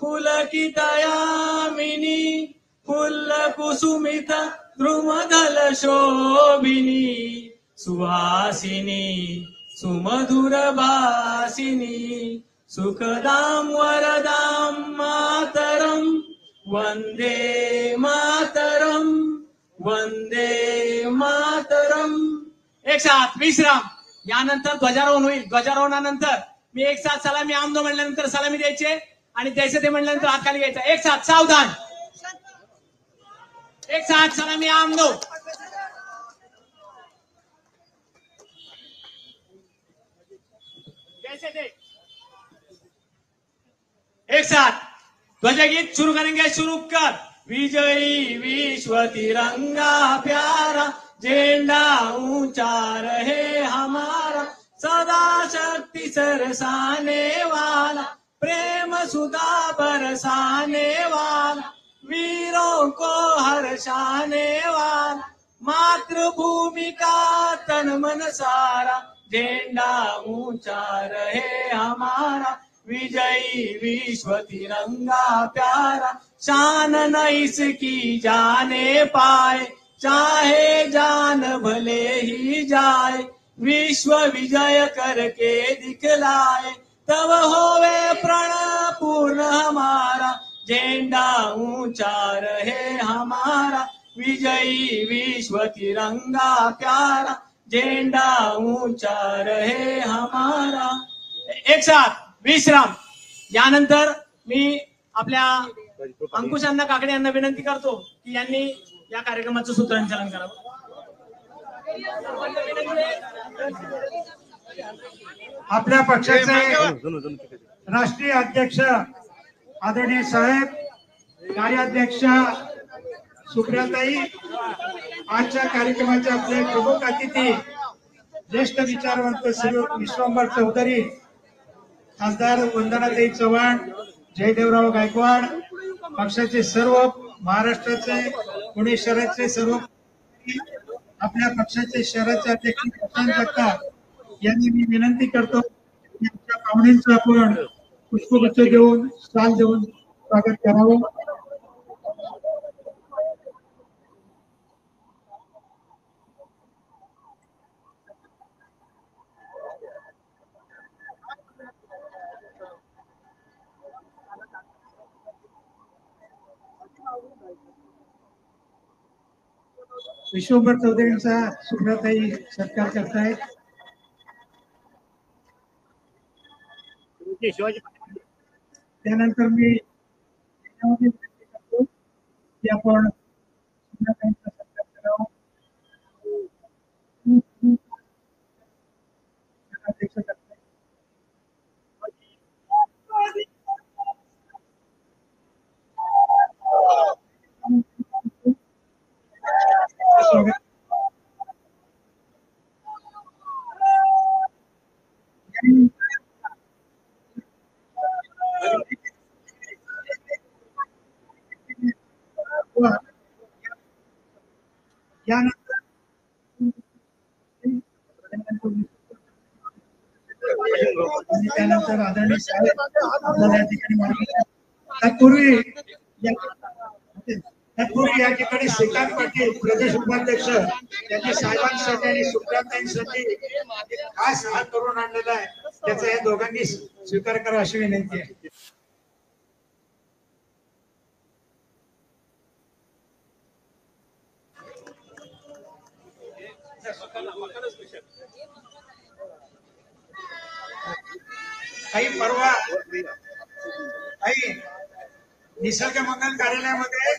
पुलकितयामिनी फुल्लकुसुमित द्रुमदल शोभिनी सुहासिनी सुमधुर भासिनी सुखदां वरदां मातरं वंदे मातरम वंदे मातरम। एक साथ विश्राम, यानंतर ध्वजारोहण होईल। ध्वजारोहणानंतर मी एक साथ सलामी आमदो म्हणल्यानंतर सलामी द्यायचे आणि द्यायचं ते म्हणल्यानंतर हात खाली घ्यायचा। एक साथ सावधान, एक साथ सलामी आमदो। कैसे थे? एक साथ ध्वजगीत शुरू करेंगे। शुरू कर। विजयी विश्व तिरंगा प्यारा, झंडा ऊंचा रहे हमारा, सदा शक्ति सरसाने वाला, प्रेम सुधा बरसाने वाला, वीरों को हर्षाने वाला, मातृभूमि का तन मन सारा, झंडा ऊंचा रहे हमारा, विजयी विश्व तिरंगा प्यारा, शान न इसकी जाने पाए, चाहे जान भले ही जाए, विश्व विजय करके दिखलाए, तब होवे प्रण पूर्ण हमारा, झंडा ऊंचा रहे हमारा, विजयी विश्व तिरंगा प्यारा, झंडा ऊंचा रहे हमारा। एक साथ विश्राम। यानंतर मी आपल्या अंकुशांना काकडे यांना विनंती करतो की यांनी या कार्यक्रमाचं सूत्रसंचालन करावं। आपल्या पक्षाचे राष्ट्रीय अध्यक्ष आदरणीय साहेब, कार्याध्यक्ष सुप्रियाताई, आजच्या कार्यक्रमाचे आपले प्रमुख अतिथी ज्येष्ठ विचारवंत श्री विश्वंभर चौधरी, खासदार वंदनाताई चव्हाण, जयदेवराव गायकवाड, पक्षाचे सर्व महाराष्ट्राचे पुणे शहराचे सर्व, आपल्या पक्षाचे शहराचे अध्यक्ष प्रशांत जगताप यांनी मी विनंती करतो की आमच्या पाहुण्यांचं आपण पुष्पगुच्छ देऊन शाल देऊन स्वागत करावं। विश्वंभर चौधरींचा सुप्रियाताई सत्कार करतायत। त्यानंतर मी करतो की आपण सुप्रियाताईंचा सत्कार करावा। त्यानंतर आदरणीय साहेब आपल्याला या ठिकाणी तत्पूर्वी या ठिकाणी श्रीकांत पाटील प्रदेश उपाध्यक्ष यांनी साहेबांसाठी आणि सुप्रियाताईंसाठी खास हात करून आणलेला आहे, त्याचा या दोघांनी स्वीकार करा अशी विनंती आहे। काही परवा काही निसर्ग मंगल कार्यालयामध्ये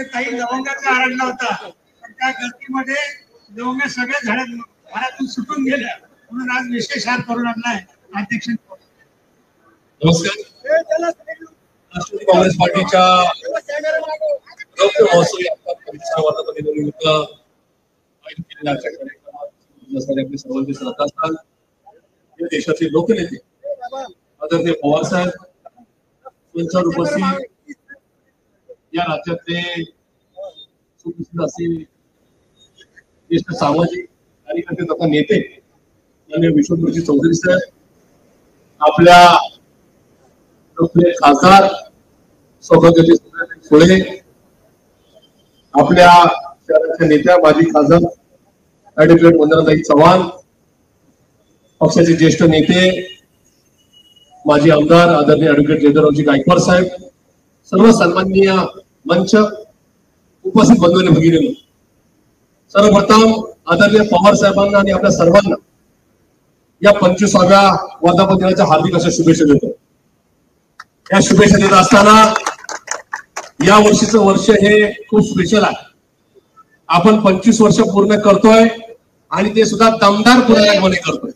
काही लवंगाचा हार आणला होता, पण त्या गर्दीमध्ये लवंग सगळ्या झाडातून सुटून गेल्या, म्हणून आज विशेष हार करून आणलाय अध्यक्ष। नमस्कार। राष्ट्रवादी काँग्रेस पार्टीच्या सर्वांचे श्रद्धा असतात। देशाचे लोकनेते आदरणीय पवार साहेब, त्यांच्यावर उपस्थित या राज्यातले सुप्रसिद्ध असे ज्येष्ठ सामाजिक कार्यकर्ते तथा नेते माननीय विश्वंभरजी चौधरी साहेब, आपल्या लोकप्रिय खासदार सौभाग्यवती सुळे, आपल्या शहराच्या नेत्या माजी खासदार ऍडव्होकेट वंदनाताई चव्हाण, पक्षाचे ज्येष्ठ नेते माजी आमदार आदरणीय ऍडव्होकेट जयदरावजी गायकवाड साहेब, सर्व सन्माननीय मंच, उपस्थित बंधू आणि भगिनींनो, सर्वप्रथम आदरणीय पवार साहेबांना आणि आपल्या सर्वांना या 25व्या वर्धापन दिनाच्या हार्दिक अशा शुभेच्छा देतो. या शुभेच्छा देत असताना या वर्षीचं वर्ष हे खूप स्पेशल आहे. आपण 25 वर्ष पूर्ण करतोय आणि ते सुद्धा दमदार पुढाकाराने करतोय.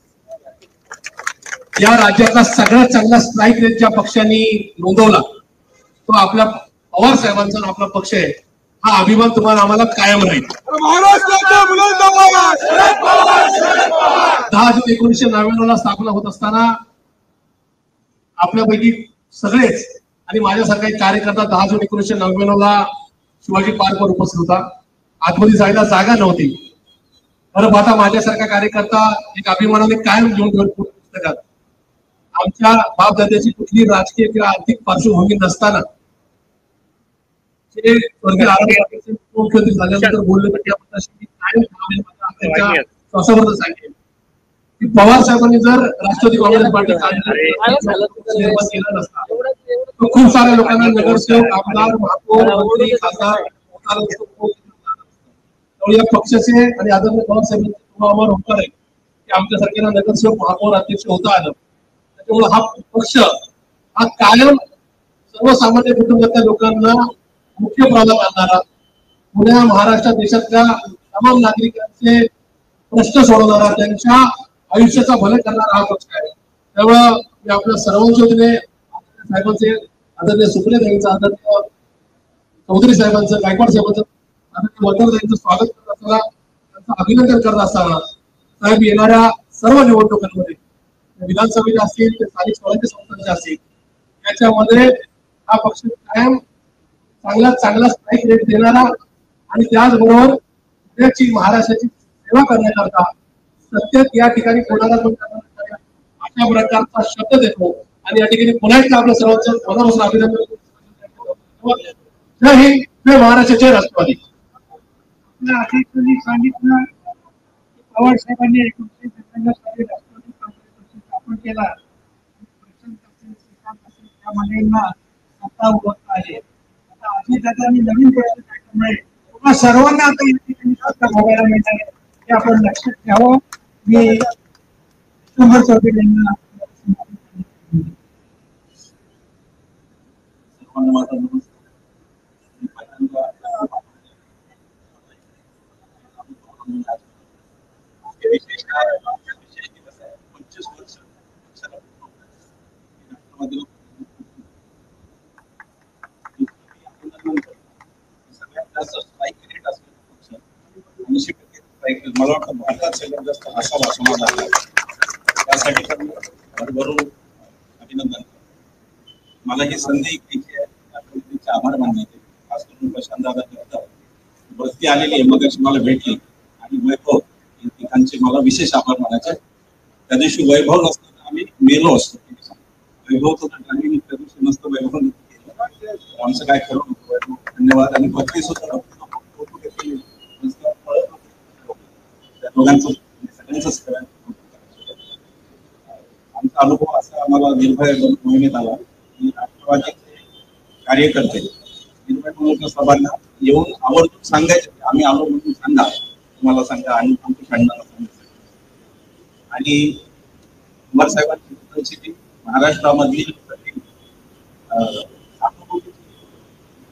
या राज्यातला सगळ्यात चांगला स्ट्राईक रेट ज्या पक्षांनी नोंदवला तो आपल्या पवार साहेबांचा आपला पक्ष आहे. हा अभिमान तुम्हाला आम्हाला कायम राहील. 10 जून 1999 ला स्थापना होत असताना आपल्यापैकी सगळेच आणि माझ्यासारखा एक कार्यकर्ता 10 जून 1999 ला शिवाजी पार्कवर उपस्थित होता. आतमध्ये जायला जागा नव्हती. खरं पाहता माझ्यासारखा कार्यकर्ता एक अभिमानाने कायम घेऊन पुस्तकात आमच्या बापदाद्याची कुठली राजकीय किंवा आर्थिक पार्श्वभूमी नसताना मुख्यमंत्री झाल्यानंतर बोलले कायम सांगेल की पवार साहेबांनी जर राष्ट्रवादी काँग्रेस पार्टी केला नसता तर खूप साऱ्या लोकांना नगरसेवक, आमदार, महापौर, मंत्री, खासदार या पक्षाचे आणि आदरणीय पवार साहेबांचे आम्हाला होणार आहे की आमच्यासारख्याला नगरसेवक, महापौर, अध्यक्ष होता आलं. त्यामुळे हा पक्ष हा कायम सर्वसामान्य कुटुंबातल्या लोकांना मुख्य प्रवाहात आणणारा, पुण्या महाराष्ट्र देशातल्या तमाम नागरिकांचे प्रश्न सोडवणारा, त्यांच्या आयुष्याचा भले करणारा हा पक्ष आहे. त्यामुळं मी आपल्या सर्वांच्या वतीने साहेबांचे, आदरणीय सुप्रिया ताईंचं, आदरणीय चौधरी साहेबांचं, गायकवाड साहेबांचं, आदरणीय वंदनाताईंचं स्वागत करत असताना, त्यांचं अभिनंदन करत असताना साहेब येणाऱ्या सर्व निवडणुकांमध्ये विधानसभेच्या असतील ते स्थानिक स्वराज्य संस्थांच्या असतील याच्यामध्ये हा पक्ष कायम चांगला स्ट्राईक रेट देणारा आणि त्याचबरोबर पुण्याची महाराष्ट्राची सेवा करण्याकरता सत्तेत या ठिकाणी कोणाला अशा प्रकारचा शब्द देतो आणि या ठिकाणी पुन्हा एकदा आपल्या सर्वांचं मनापासून अभिनंदन करतो. जय हिंद, जय महाराष्ट्र, जय राष्ट्रवादी. सांगितलं पवार साहेबांनी 1997 साली राष्ट्रवादी काँग्रेस स्थापन केला. त्या मंडळींना सत्ता उभं आले. आता अजितदादांनी नवीन प्रश्न टाकल्यामुळे तुम्हा सर्वांना आता या ठिकाणी सत्ता भोगायला मिळणार आहे हे आपण लक्षात घ्यावं. मी शंभर चौधरी यांना मला वाटतं भारतात सगळ्यात जास्त असावा समाज आहे. त्यासाठी भरभरून अभिनंदन. मला ही संधी घ्यायची आहे, त्या आभार मानायचे. खास करून प्रशांत दादा बस्ती आलेली आहे, मग मला भेटली आणि वैभव या ठिकाणचे मला विशेष आभार मानायचे. त्या दिवशी वैभव नसतं तर आम्ही मेलो असतो. वैभवचं तर ड्रायव्हिंग त्या दिवशी नसतं, वैभव केलं आमचं काय खरं नव्हतं. वैभव धन्यवाद. आणि पत्नी सुद्धा दोघांचं सगळ्यांच आमचा अनुभव असा आम्हाला निर्भय मोहिमेत आला की राष्ट्रवादीचे कार्यकर्ते निर्भय मोहिमेच्या सभांना येऊन आवर्जून सांगायचे आम्ही आलो म्हणून सांगा, तुम्हाला सांगा आणि आमच्या शाळेला सांगायचं. आणि कुमार साहेबांची परिस्थिती महाराष्ट्रामधली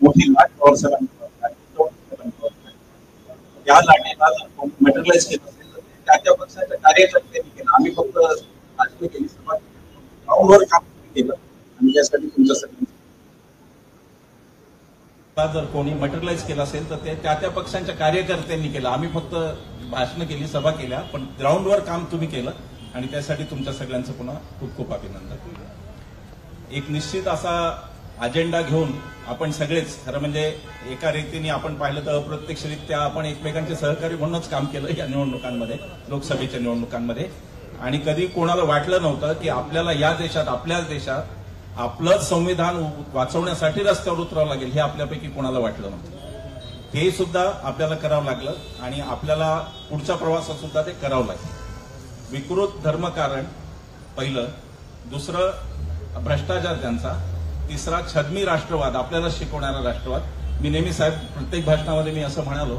मोठी लाट पवार साहेबांची या लाटेला जर मटेरियलाइज केलं असेल तर त्या त्या पक्षाच्या कार्यकर्त्यांनी केलं. आम्ही फक्त राजकीय केली, ग्राउंडवर काम केलं आणि त्यासाठी तुमच्यासाठी जर कोणी मटेरियलाइज केलं असेल तर ते त्या त्या पक्षांच्या कार्यकर्त्यांनी केलं. आम्ही फक्त भाषणं केली, सभा केल्या, पण ग्राउंडवर काम तुम्ही केलं आणि त्यासाठी तुमच्या सगळ्यांचं पुन्हा खूप खूप अभिनंदन. एक निश्चित असा अजेंडा घेऊन आपण सगळेच खरं म्हणजे एका रीतीने आपण पाहिलं तर अप्रत्यक्षरित्या आपण एकमेकांचे सहकारी म्हणूनच काम केलं या निवडणुकांमध्ये, लोकसभेच्या निवडणुकांमध्ये. आणि कधी कोणाला वाटलं नव्हतं की आपल्याला या देशात, आपल्याच देशात आपलं संविधान वाचवण्यासाठी रस्त्यावर उतरावं लागेल हे आपल्यापैकी कोणाला वाटलं नव्हतं. हे सुद्धा आपल्याला करावं लागलं आणि आपल्याला पुढच्या प्रवासात सुद्धा ते करावं लागेल. विकृत धर्मकारण पहिलं, दुसरं भ्रष्टाचार त्यांचा, तिसरा छद्मी राष्ट्रवाद, आपल्याला शिकवणारा राष्ट्रवाद. मी नेहमी साहेब प्रत्येक भाषणामध्ये मी असं म्हणालो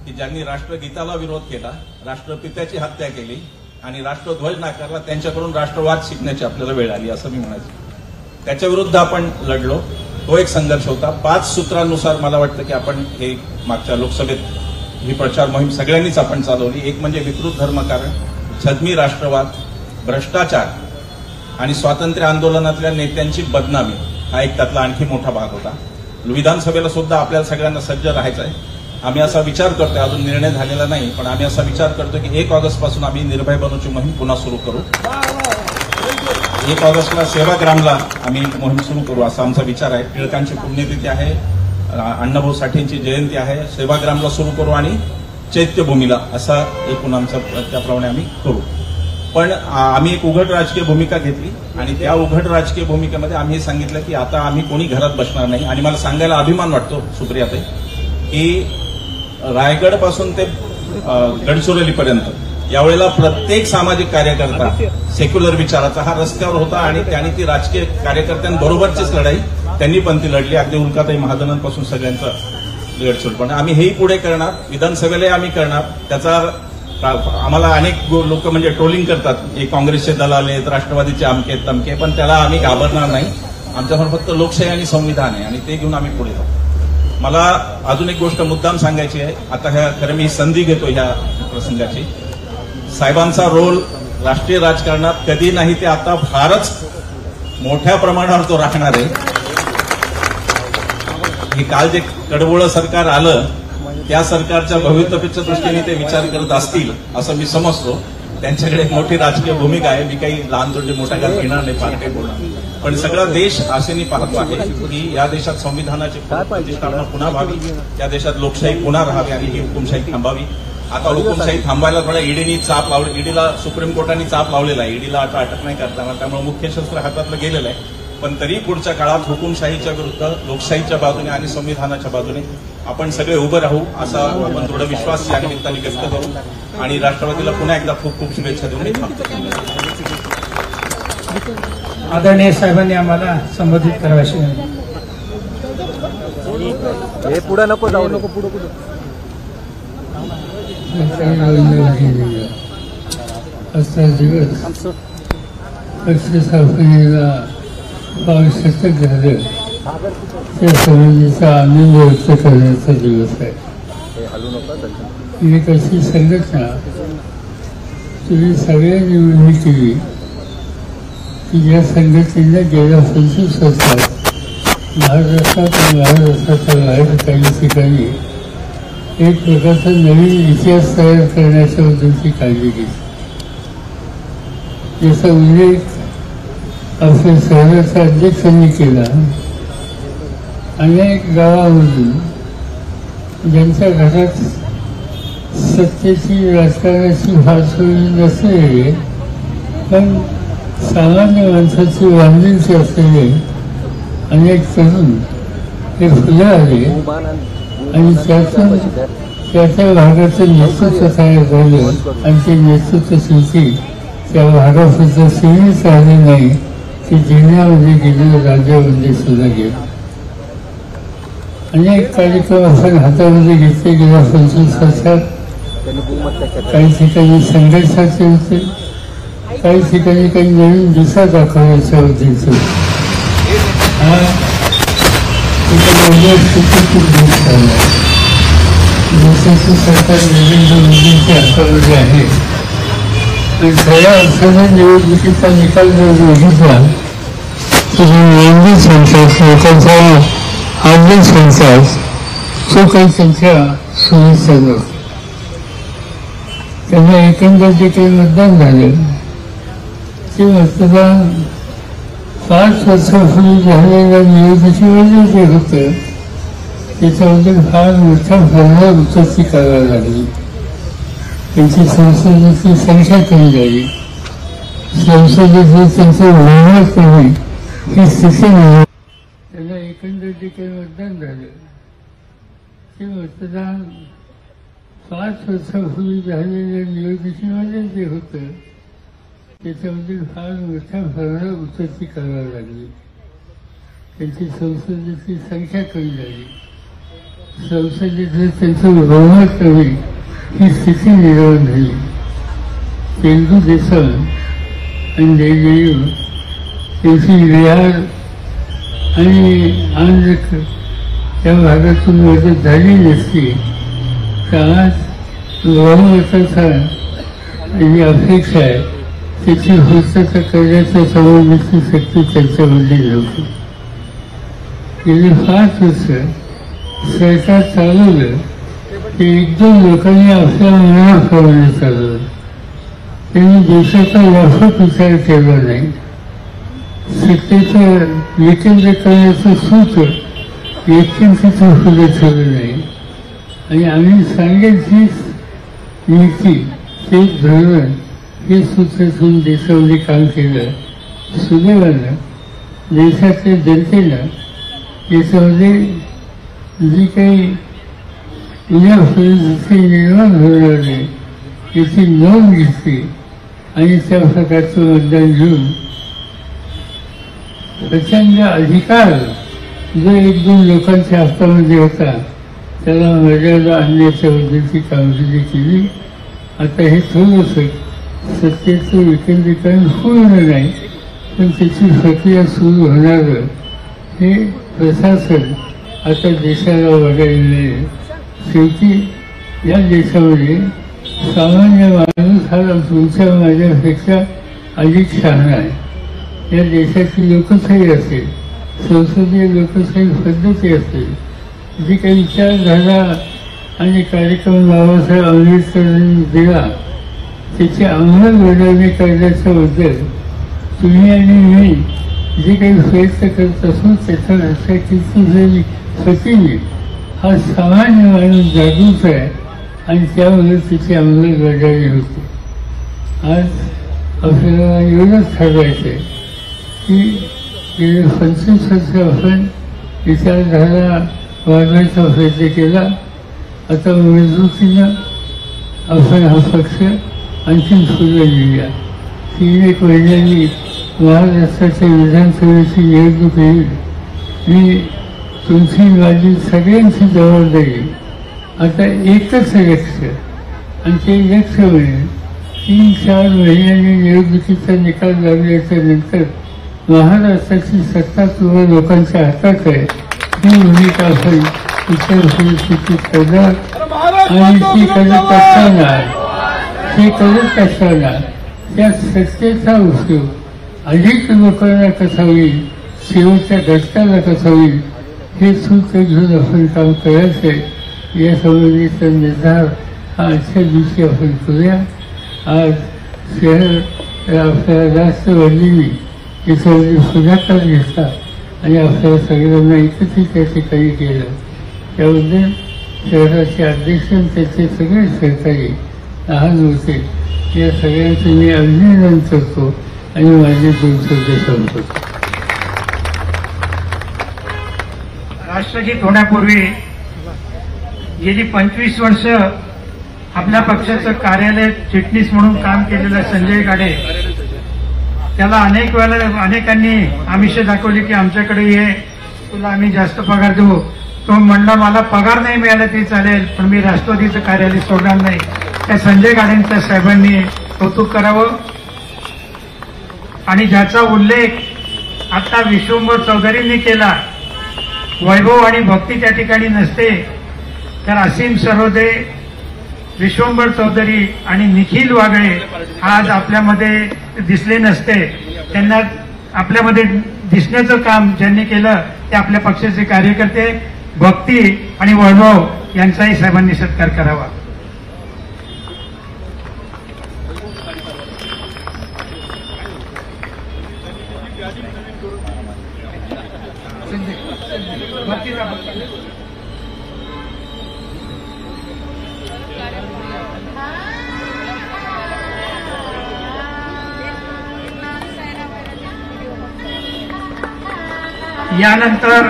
की ज्यांनी राष्ट्रगीताला विरोध केला, राष्ट्रपित्याची हत्या केली आणि राष्ट्रध्वज नाकारला, त्यांच्याकडून राष्ट्रवाद शिकण्याची आपल्याला वेळ आली असं मी म्हणायचो. त्याच्या विरुद्ध आपण लढलो. तो एक संघर्ष होता. 5 सूत्रांनुसार मला वाटतं की आपण हे मागच्या लोकसभेत ही प्रचार मोहीम सगळ्यांनीच आपण चालवली. एक म्हणजे विकृत धर्मकारण, छद्मी राष्ट्रवाद, भ्रष्टाचार आणि स्वातंत्र्य आंदोलनातल्या नेत्यांची बदनामी हा एक त्यातला आणखी मोठा भाग होता. विधानसभेला सुद्धा आपल्याला सगळ्यांना सज्ज राहायचं आहे. आम्ही असा विचार करतोय, अजून निर्णय झालेला नाही, पण आम्ही असा विचार करतोय की 1 ऑगस्ट पासून आम्ही निर्भय बनूची मोहीम पुन्हा सुरू करू. 1 ऑगस्टला सेवाग्रामला आम्ही मोहीम सुरू करू असा आमचा विचार आहे. टिळकांची पुण्यतिथी आहे, अण्णाभाऊ साठेंची जयंती आहे, सेवाग्रामला सुरू करू आणि चैत्यभूमीला असा एकूण आमचा त्याप्रमाणे आम्ही करू. पण आम्ही एक उघड राजकीय भूमिका घेतली आणि त्या उघड राजकीय भूमिकेमध्ये आम्ही हे सांगितलं की आता आम्ही कोणी घरात बसणार नाही. आणि मला सांगायला अभिमान वाटतो सुप्रियाताई की रायगड पासून ते गडचिरोलीपर्यंत यावेळेला प्रत्येक सामाजिक कार्यकर्ता सेक्युलर विचाराचा हा रस्त्यावर होता आणि त्यांनी ती राजकीय कार्यकर्त्यांबरोबरचीच लढाई त्यांनी पण ती लढली. अगदी उल्काताई महाजनांपासून सगळ्यांचं गडचिरोली. पण आम्ही हेही पुढे करणार, विधानसभेलाही आम्ही करणार. त्याचा आम्हाला अनेक लोक म्हणजे ट्रोलिंग करतात, हे काँग्रेसचे दलाल आहेत, राष्ट्रवादीचे अमके तमके, पण त्याला आम्ही घाबरणार नाही. आमच्याकडे फक्त लोकशाही आणि संविधान आहे आणि ते घेऊन आम्ही पुढे जाऊ. मला अजून एक गोष्ट मुद्दाम सांगायची आहे. आता ह्या खरं मी संधी घेतो ह्या प्रसंगाची. साहेबांचा रोल राष्ट्रीय राजकारणात कधी नाही ते आता फारच मोठ्या प्रमाणावर तो राहणार आहे. हे काल जे कडवोळं सरकार आलं त्या सरकारच्या भवितव्याच्या दृष्टीने ते विचार करत असतील असं मी समजतो. त्यांच्याकडे एक मोठी राजकीय भूमिका आहे. मी काही लहान तोंडी मोठ्या घात घेणार नाही, फार काही बोलणार. पण सगळा देश आशेने पाहतो आहे की या देशात संविधानाची प्रतिष्ठापना पुन्हा व्हावी, या देशात लोकशाही पुन्हा राहावी आणि ही हुकुमशाही थांबावी. आता हुकुमशाही थांबायला थोडा ईडीनी चाप लावली, ईडीला सुप्रीम कोर्टाने चाप लावलेला आहे. ईडीला आता अटक नाही करताना, त्यामुळे मुख्य शस्त्र हातातलं गेलेलं आहे. पण तरी पुढच्या काळात हुकुमशाहीच्या विरुद्ध लोकशाहीच्या बाजूने आणि संविधानाच्या बाजूने आपण सगळे उभं राहू असा आपण दृढ विश्वास या निमित्ताने व्यक्त करू आणि राष्ट्रवादीला पुन्हा एकदा खूप खूप शुभेच्छा देऊन मी थांबतो. आदरणीय साहेबांनी आम्हाला संबोधित करावयाची हे पुढे नको जाऊ नको पुढे दिवस पक्षस्थापनेला 22 शतक झालं त्या संबंधीचा आनंद व्यक्त करण्याचा दिवस आहे. एक अशी संघटना तुम्ही सगळ्यांनी निवडणी केली की ज्या संघटनेला गेल्या 25 वर्षात महाराष्ट्रात आणि महाराष्ट्राच्या बाहेर काही ठिकाणी एक प्रकारचा नवीन इतिहास तयार करण्याच्या बद्दलची काळजी घेतली. याचा उल्लेख आपल्या शहराच्या अध्यक्षांनी केला. अनेक गावामधून ज्यांच्या घरात सत्तेची राजकारणाची फार सोय नसलेले पण सामान्य माणसाची बांधिलकी असलेले अनेक तरुण हे फुले आले आणि त्यातून त्या भागाचं नेतृत्व तयार झालं आणि ते नेतृत्व शिल्पी त्या भागापुरतं सीमित राहिले नाही, ते जिल्ह्यामध्ये गेले, राज्यामध्ये सुद्धा गेले. अनेक कार्यक्रम आपण हातामध्ये घेतले गेल्या 25 वर्षात. काही ठिकाणी संघर्षाचे होते, काही ठिकाणी काही नवीन दिशा दाखवण्याच्या उद्देश हा देशाचे सरकार नरेंद्र मोदींच्या हातामध्ये आहे. खऱ्या अर्थाने निवडणुकीचा निकाल जर बघितला तर नोंदणी संख्यात लोकांचा आर्थिक संख्या तो काही संख्या सुनिश्चित नव्हती. त्यांना एकंदर जे काही मतदान झालं ते मतदान 5 वर्षापूर्वी झालेल्या निवडणुकीमध्ये जे होतं त्याच्यामध्ये फार मोठ्या प्रमाणात उत्पत्ती करायला लागली. त्यांची संसदेची संख्या कमी झाली, संसदेची त्यांचं बहुमत कमी ही स्थिती नाही. त्याला एकंदर जे काही मतदान झालं ते मतदान 5 वर्षापूर्वी झालेल्या निवडणुकीमध्ये जे होतं त्याच्यामध्ये फार मोठ्या प्रमाणात उतरती करावी लागली. त्यांची संसदेची संख्या कमी झाली, संसदेचं त्यांचं बहुमत कमी, ही स्थिती निर्माण झाली. तेलुगू देशम आणि जयजयू त्यांची बिहार आणि आंध्र त्या भागातून मदत झाली नसती तर आज बहुमताचा जी अपेक्षा आहे त्याची पूर्तता करण्याच्या संबंधीची शक्ती त्यांच्यामध्ये नव्हती. गेली 5 वर्ष सरकार चालवलं ते 1-2 लोकांनी आपल्या मनाप्रमाणे चालवलं. त्यांनी देशाचा व्यापक विचार केला नाही. सत्तेचं विकेंद्रीकरणाचं सूत्र व्यक्तींचं पुढे ठेवलं नाही. आणि आम्ही सांगेल हीच नीती, तेच धोरण, हे सूत्र ठेवून देशामध्ये काम केलं. सुदैवानं देशातल्या जनतेनं याच्यामध्ये जी काही उद्या परिस्थिती निर्माण होणार आहे याची नोंद घेतली आणि त्या प्रकारचं मतदान घेऊन प्रचंड अधिकार जो 1-2 लोकांच्या हातामध्ये होता त्याला मर्यादा आणण्याच्या बद्दलची कामगिरी केली. आता हे थोडंसं सत्तेचं विकेंद्रीकरण पूर्ण नाही पण त्याची प्रक्रिया सुरू होणारं हे प्रशासन आता देशाला बघायला मिळेल. शेवटी या देशामध्ये सामान्य माणूस हा तुमच्या माझ्यापेक्षा अधिक शहाणा आहे. या देशाची लोकशाही असेल, संसदीय लोकशाही पद्धती असेल, जी काही विचारधारा आणि कार्यक्रम बाबासाहेब आंबेडकरांनी दिला त्याची अंमलबजावणी करण्याच्याबद्दल तुम्ही आणि मी जे काही प्रयत्न करत असू त्याच्या लक्षात घेतली प्रतिनिधी हा सामान्य माणूस जागरूक आहे आणि त्यामुळे तिची अंमलबजावणी होते. आज आपल्याला एवढंच ठरवायचं आहे की गेले 25 वर्ष आपण विचारधारा वाढवायचा प्रयत्न केला. आता मजबूतीनं आपण हा पक्ष आणखीन पुढे नेऊया. 3-1 महिन्यांनी महाराष्ट्राच्या विधानसभेची निवडणूक येईल. मी तुमची माझी सगळ्यांची जबाबदारी आता एकच लक्ष आणि ते लक्ष म्हणजे 3-4 महिन्यांनी निवडणुकीचा निकाल लागल्याच्या नंतर महाराष्ट्राची सत्ता तुम्हा लोकांच्या हातात आहे. ही भूमिका आपण इतर परिस्थितीत करणार आणि ती करत असताना त्या सत्तेचा उपयोग अधिक लोकांना कसा होईल, शेवटच्या घटकाला कसा होईल हे सूत्र घेऊन आपण काम करायचं आहे. या संबंधीचा निर्धार हा आजच्या दिवशी आपण करूया. आज शहर आपल्याला जास्त वाढलेली याच्यामध्ये पुढाकार घेतला आणि आपल्याला सगळ्यांना एकत्रित त्या ठिकाणी केलं. त्याबद्दल शहराचे अध्यक्ष त्याचे सगळे सहकारी लहान होते या सगळ्यांचं मी अभिनंदन करतो आणि माझे 2 शब्द संपवतो. राष्ट्रगीत होण्यापूर्वी गेली 25 वर्ष आपल्या पक्षाचं कार्यालय चिटणीस म्हणून काम केलेलं संजय गाडे त्याला अनेक वेळेला अनेकांनी आमिष दाखवली की आमच्याकडे ये, तुला आम्ही जास्त पगार देऊ. तो म्हणला मला पगार नाही मिळाला तरी चालेल पण मी राष्ट्रवादीचं कार्यालय सोडणार नाही. त्या संजय गाडेंच्या साहेबांनी कौतुक करावं. आणि ज्याचा उल्लेख आता विश्वंभर चौधरींनी केला, वैभव आणि भक्ती त्या ठिकाणी नसते तर असीम सरोदे, विश्वंभर चौधरी आणि निखिल वागळे आज आपल्यामध्ये दिसले नसते. त्यांना आपल्यामध्ये दिसण्याचं काम ज्यांनी केलं ते आपल्या पक्षाचे कार्यकर्ते भक्ती आणि वैभव यांचाही साहेबांनी सत्कार करावा. यानंतर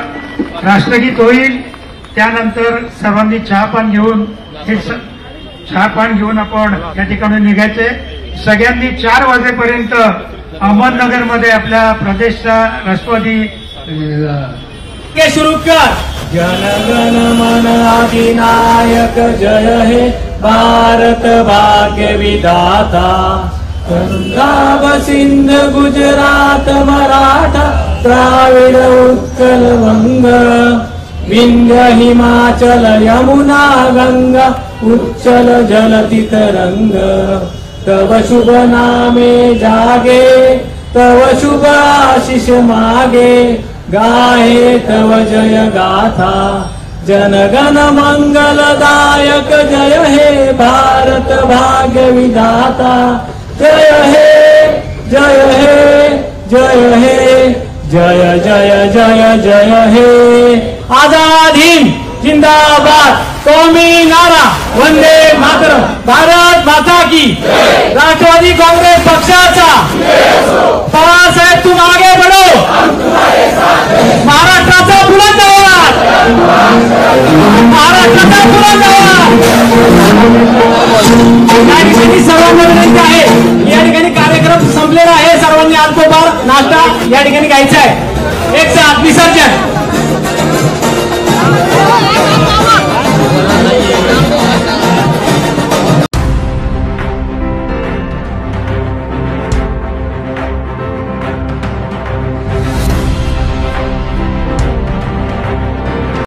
राष्ट्रगीत होईल. त्यानंतर सर्वांनी चहापान घेऊन चहापान घेऊन आपण या ठिकाणी निघायचे. सगळ्यांनी 4 वाजेपर्यंत अहमदनगरमध्ये आपल्या प्रदेशचा राष्ट्रवादी सुरू कर. जन गण मन अधिनायक जय हे भारत भाग्य विधाता. पंजाब सिंध गुजरात मराठा द्राविड उत्कल वंग. विंध्य हिमाचल यमुना गंगा उच्चल जलति तरंग. तव शुभ नामे जागे तव शुभ आशीष मागे. गाहे तव जय गाथा जनगण मंगलदायक जय हे भारत भाग्य विधाता. जय हे जय हे जय हे जय जय जय जय हे. आझाद हिंद जिंदाबाद. कौमी नारा वंदे मातरम. भारत माता की. राष्ट्रवादी काँग्रेस पक्षाचा. बाळासाहेब तुम आगे बढो. महाराष्ट्राचा बुलंद आवाज. महाराष्ट्राचा बुलंद आवाज. या ठिकाणी सर्वांना विनंती आहे. या ठिकाणी कार्यक्रम संपलेला आहे. सर्वांनी अल्पोपार नाश्ता या ठिकाणी घ्यायचा आहे. एक साथ विसर्जन.